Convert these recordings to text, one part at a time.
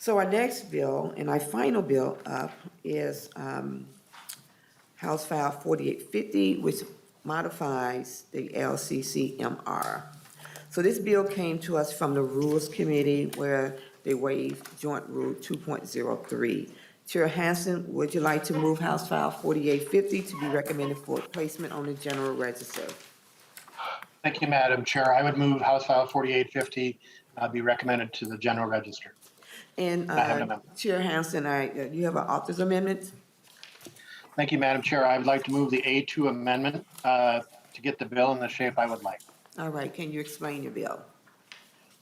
So our next bill and our final bill up is House File 4850, which modifies the LCCMR. So this bill came to us from the Rules Committee where they waived Joint Rule 2.03. Chair Hansen, would you like to move House File 4850 to be recommended for placement on the General Register? Thank you, Madam Chair. I would move House File 4850 be recommended to the General Register. And I have an amendment. Chair Hansen, you have an author's amendment? Thank you, Madam Chair. I would like to move the A2 amendment to get the bill in the shape I would like. All right, can you explain your bill?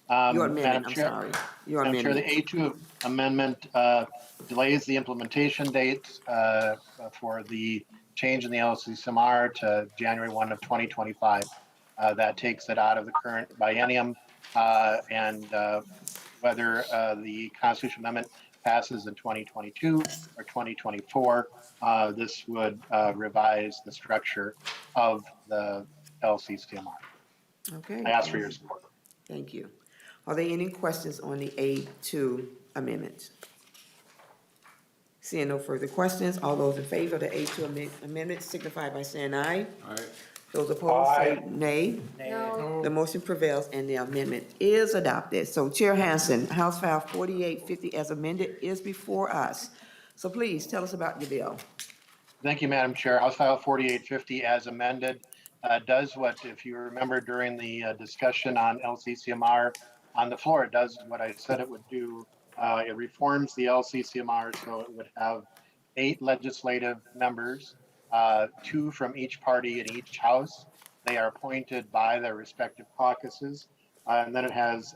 Your amendment, I'm sorry. Your Madam Chair, amendment. the A2 amendment delays the implementation dates for the change in the LCCMR to January 1 of 2025. That takes it out of the current biennium, and whether the Constitutional Amendment passes in 2022 or 2024, this would revise the structure of the LCCMR. Okay. I ask for your support. Thank you. Are there any questions on the A2 amendment? Seeing no further questions, all those in favor of the A2 amendment signify by saying aye. Aye. Those opposed say Aye. nay. No. The motion prevails and the amendment is adopted. So Chair Hansen, House File 4850 as amended is before us. So please tell us about your bill. Thank you, Madam Chair. House File 4850 as amended does what, if you remember during the discussion on LCCMR on the floor, it does what I said it would do. It reforms the LCCMR so it would have 8 legislative members, 2 from each party in each house. They are appointed by their respective caucuses. And then it has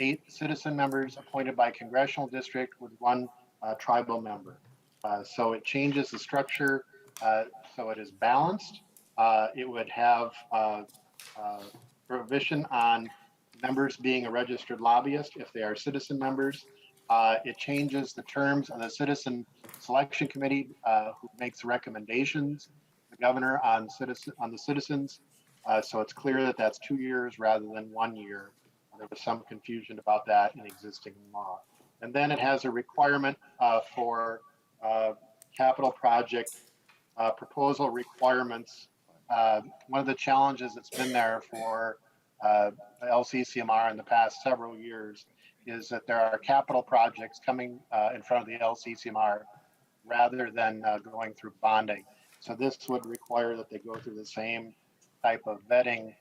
8 citizen members appointed by congressional district with 1 tribal member. So it changes the structure so it is balanced. It would have prohibition on members being a registered lobbyist if they are citizen members. It changes the terms of the Citizen Selection Committee, who makes recommendations to the governor on the citizens. So it's clear that that's 2 years rather than 1 year. There was some confusion about that in existing law. And then it has a requirement for capital project proposal requirements. One of the challenges that's been there for LCCMR in the past several years is that there are capital projects coming in front of the LCCMR rather than going through bonding. So this would require that they go through the same type of vetting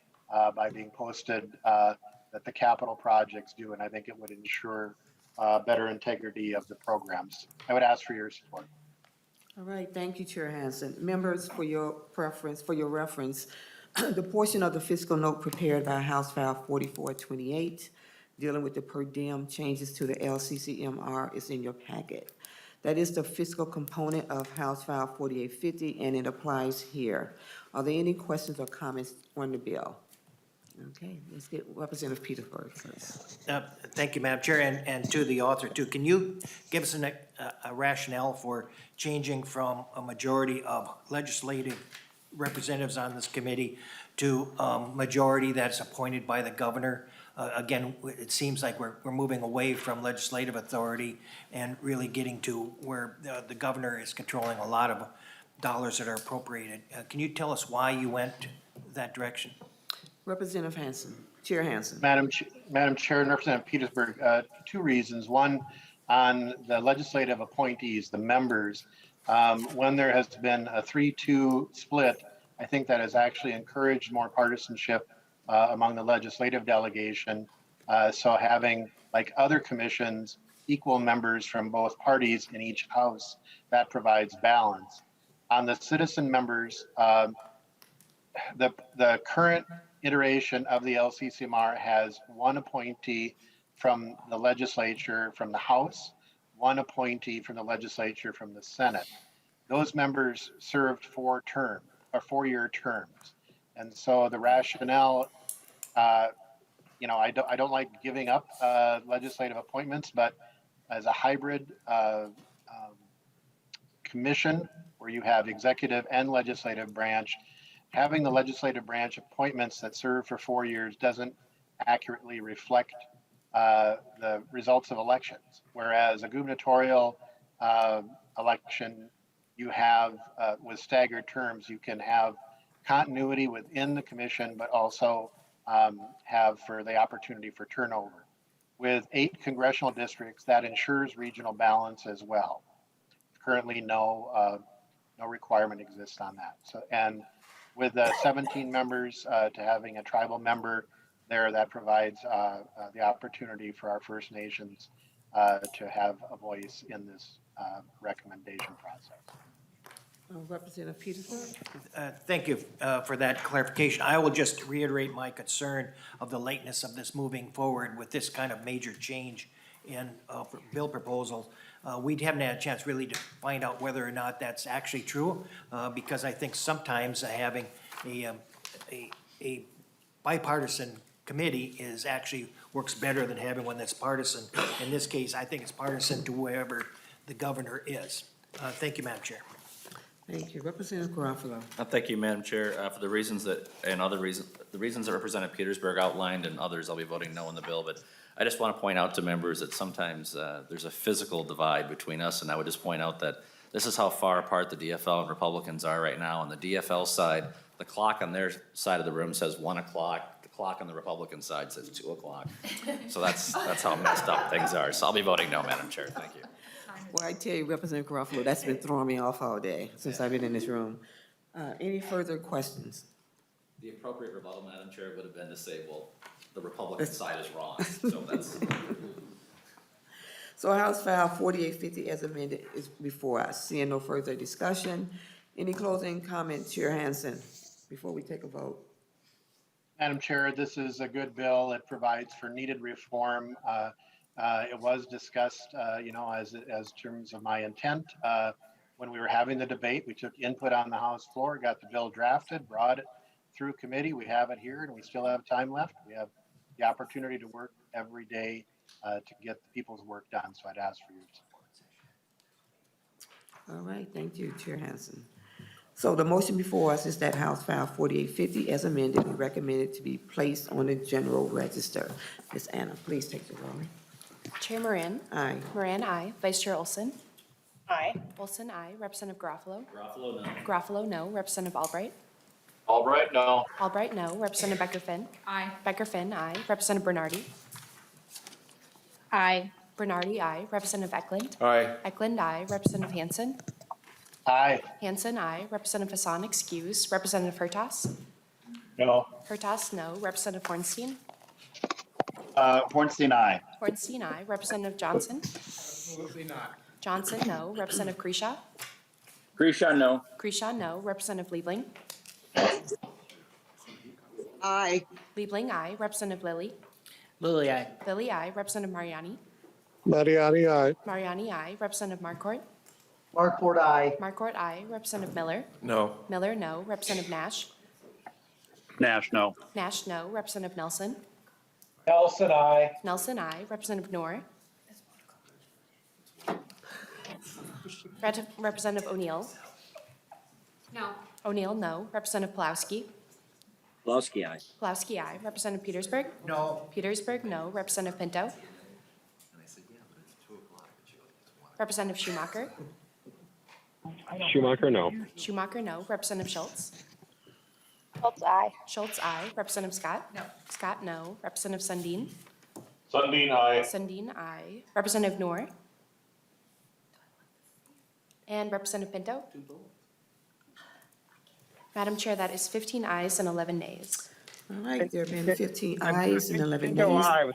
by being posted that the capital projects do, and I think it would ensure better integrity of the programs. I would ask for your support. All right, thank you, Chair Hansen. Members, for your reference, the portion of the fiscal note prepared by House File 4428 dealing with the per diem changes to the LCCMR is in your packet. That is the fiscal component of House File 4850, and it applies here. Are there any questions or comments on the bill? Okay, let's get Representative Petersburg first. Thank you, Madam Chair, and to the author too. Can you give us a rationale for changing from a majority of legislative representatives on this committee to majority that's appointed by the governor? Again, it seems like we're moving away from legislative authority and really getting to where the governor is controlling a lot of dollars that are appropriated. Can you tell us why you went that direction? Representative Hansen, Chair Hansen. Madam Chair and Representative Petersburg, 2 reasons. One, on the legislative appointees, the members, when there has been a 3-2 split, I think that has actually encouraged more partisanship among the legislative delegation. So having, like other commissions, equal members from both parties in each house, that provides balance. On the citizen members, the current iteration of the LCCMR has 1 appointee from the legislature from the House, 1 appointee from the legislature from the Senate. Those members served 4-year terms. And so the rationale, I don't like giving up legislative appointments, but as a hybrid commission where you have executive and legislative branch, having the legislative branch appointments that serve for 4 years doesn't accurately reflect the results of elections. Whereas a gubernatorial election, you have, with staggered terms, you can have continuity within the commission, but also have for the opportunity for turnover. With 8 congressional districts, that ensures regional balance as well. Currently, no requirement exists on that. So, and with 17 members to having a tribal member there, that provides the opportunity for our First Nations to have a voice in this recommendation process. Representative Petersburg? Thank you for that clarification. I will just reiterate my concern of the lateness of this moving forward with this kind of major change in bill proposal. We haven't had a chance really to find out whether or not that's actually true, because I think sometimes having a bipartisan committee is actually works better than having one that's partisan. In this case, I think it's partisan to wherever the governor is. Thank you, Madam Chair. Thank you. Representative Garofalo. Thank you, Madam Chair. For the reasons that, the reasons that Representative Petersburg outlined and others, I'll be voting no on the bill. But I just want to point out to members that sometimes there's a physical divide between us. And I would just point out that this is how far apart the DFL and Republicans are right now. On the DFL side, the clock on their side of the room says 1 o'clock. The clock on the Republican side says 2 o'clock. So that's how messed up things are. So I'll be voting no, Madam Chair. Thank you. Well, I tell you, Representative Garofalo, that's been throwing me off all day since I've been in this room. Any further questions? The appropriate rebuttal, Madam Chair, would have been to say, well, the Republican side is wrong. So that's. So House File 4850 as amended is before us. Seeing no further discussion. Any closing comments, Chair Hansen, before we take a vote? Madam Chair, this is a good bill. It provides for needed reform. It was discussed, as terms of my intent. When we were having the debate, we took input on the House floor, got the bill drafted, brought it through committee. We have it here, and we still have time left. We have the opportunity to work every day to get the people's work done. So I'd ask for your support. All right, thank you, Chair Hansen. So the motion before us is that House File 4850 as amended be recommended to be placed on the general register. Ms. Anna, please take the roll. Chair Moran. Aye. Moran, aye. Vice Chair Olson. Aye. Olson, aye. Representative Garofalo. Garofalo, no. Garofalo, no. Representative Albright. Albright, no. Albright, no. Representative Becker-Finn. Aye. Becker-Finn, aye. Representative Bernardi. Aye. Bernardi, aye. Representative Eklund. Aye. Eklund, aye. Representative Hansen. Aye. Hansen, aye. Representative Hassan, excused. Representative Hertas. No. Hertas, no. Representative Hornstein. Hornstein, aye. Hornstein, aye. Representative Johnson. Absolutely not. Johnson, no. Representative Grisha. Grisha, no. Grisha, no. Representative Liebling. Aye. Liebling, aye. Representative Lilly. Lily, aye. Lilly, aye. Representative Mariani. Mariani, aye. Mariani, aye. Representative Marcourt. Markford, aye. Marcourt, aye. Representative Miller. No. Miller, no. Representative Nash. Nash, no. Nash, no. Representative Nelson. Nelson, aye. Nelson, aye. Representative Noor. Representative O'Neill. No. O'Neill, no. Representative Pulowski. Pulowski, aye. Pulowski, aye. Representative Petersburg. No. Petersburg, no. Representative Pinto. Representative Schumacher. Schumacher, no. Schumacher, no. Representative Schultz. Schultz, aye. Schultz, aye. Representative Scott. No. Scott, no. Representative Sundin. Sundin, aye. Sundin, aye. Representative Noor. And Representative Pinto. Madam Chair, that is 15 ayes and 11 nays. All right, there have been 15 ayes and 11 Pinto, nays. aye.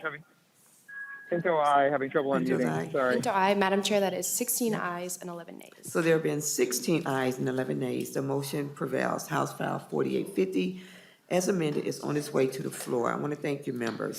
Pinto, aye. Having trouble Pinto's unmuting. aye. Sorry. Pinto, aye. Madam Chair, that is 16 ayes and 11 nays. So there have been 16 ayes and 11 nays. The motion prevails. House File 4850 as amended is on its way to the floor. I want to thank you, members.